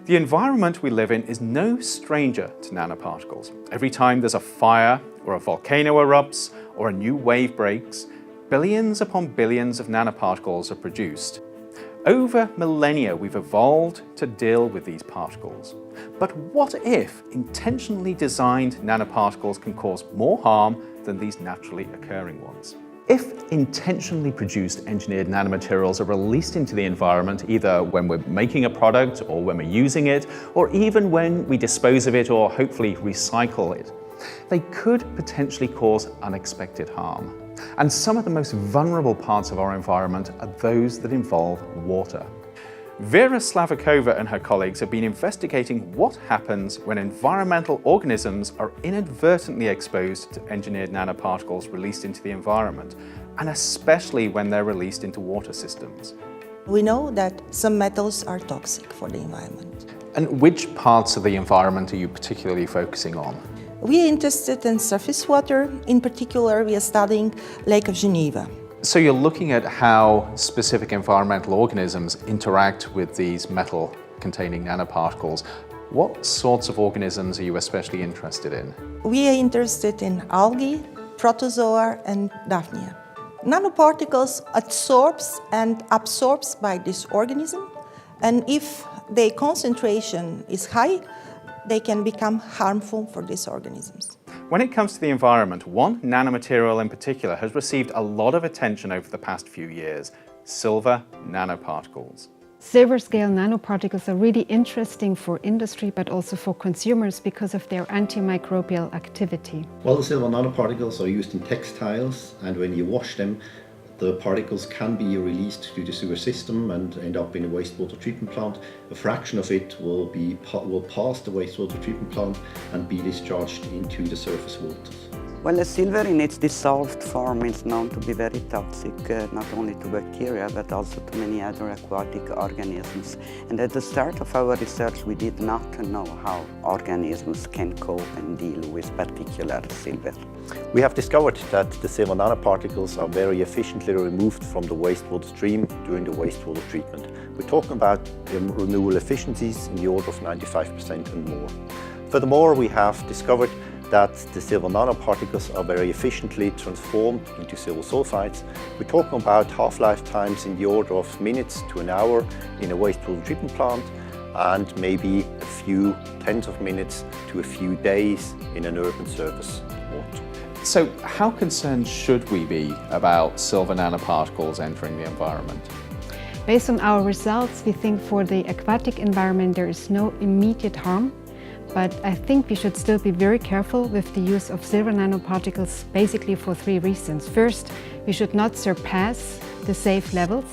The environment we live in is no stranger to nanoparticles. Every time there's a fire or a volcano erupts or a new wave breaks, billions upon billions of nanoparticles are produced. Over millennia, we've evolved to deal with these particles. But what if intentionally designed nanoparticles can cause more harm than these naturally occurring ones? If intentionally produced engineered nanomaterials are released into the environment, either when we're making a product or when we're using it, or even when we dispose of it or hopefully recycle it, they could potentially cause unexpected harm. And some of the most vulnerable parts of our environment are those that involve water. Vera Slavikova and her colleagues have been investigating what happens when environmental organisms are inadvertently exposed to engineered nanoparticles released into the environment, and especially when they're released into water systems. We know that some metals are toxic for the environment. And which parts of the environment are you particularly focusing on? We are interested in surface water. In particular, we are studying Lake of Geneva. So you're looking at how specific environmental organisms interact with these metal-containing nanoparticles. What sorts of organisms are you especially interested in? We are interested in algae, protozoa and Daphnia. Nanoparticles absorbs by this organism, and if their concentration is high, they can become harmful for these organisms. When it comes to the environment, one nanomaterial in particular has received a lot of attention over the past few years: silver nanoparticles. Silver-scale nanoparticles are really interesting for industry, but also for consumers because of their antimicrobial activity. Well, the silver nanoparticles are used in textiles, and when you wash them, the particles can be released to the sewer system and end up in a wastewater treatment plant. A fraction of it will pass the wastewater treatment plant and be discharged into the surface waters. Well, the silver in its dissolved form is known to be very toxic, not only to bacteria, but also to many other aquatic organisms. And at the start of our research, we did not know how organisms can cope and deal with particular silver. We have discovered that the silver nanoparticles are very efficiently removed from the wastewater stream during the wastewater treatment. We're talking about removal efficiencies in the order of 95% and more. Furthermore, we have discovered that the silver nanoparticles are very efficiently transformed into silver sulfides. We're talking about half-life times in the order of minutes to an hour in a wastewater treatment plant, and maybe a few tens of minutes to a few days in an urban surface water. So how concerned should we be about silver nanoparticles entering the environment? Based on our results, we think for the aquatic environment there is no immediate harm. But I think we should still be very careful with the use of silver nanoparticles, basically for three reasons. First, we should not surpass the safe levels.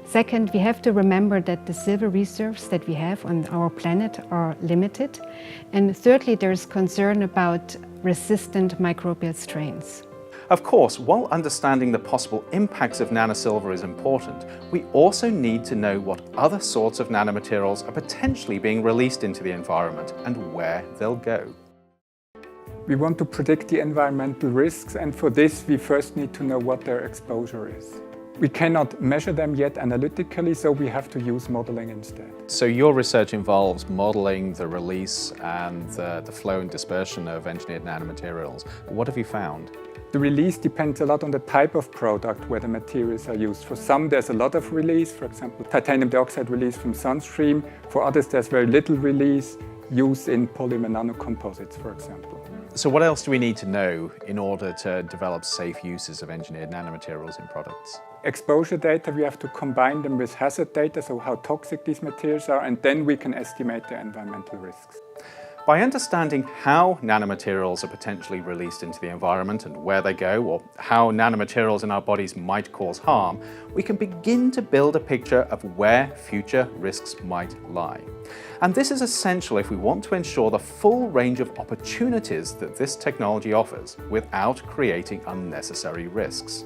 Second, we have to remember that the silver reserves that we have on our planet are limited. And thirdly, there's concern about resistant microbial strains. Of course, while understanding the possible impacts of nanosilver is important, we also need to know what other sorts of nanomaterials are potentially being released into the environment and where they'll go. We want to predict the environmental risks, and for this we first need to know what their exposure is. We cannot measure them yet analytically, so we have to use modeling instead. So your research involves modeling the release and the flow and dispersion of engineered nanomaterials. What have you found? The release depends a lot on the type of product where the materials are used. For some there's a lot of release, for example titanium dioxide release from Sunstream. For others there's very little release, used in polymer nanocomposites, for example. So what else do we need to know in order to develop safe uses of engineered nanomaterials in products? Exposure data, we have to combine them with hazard data, so how toxic these materials are, and then we can estimate the environmental risks. By understanding how nanomaterials are potentially released into the environment and where they go, or how nanomaterials in our bodies might cause harm, we can begin to build a picture of where future risks might lie. And this is essential if we want to ensure the full range of opportunities that this technology offers without creating unnecessary risks.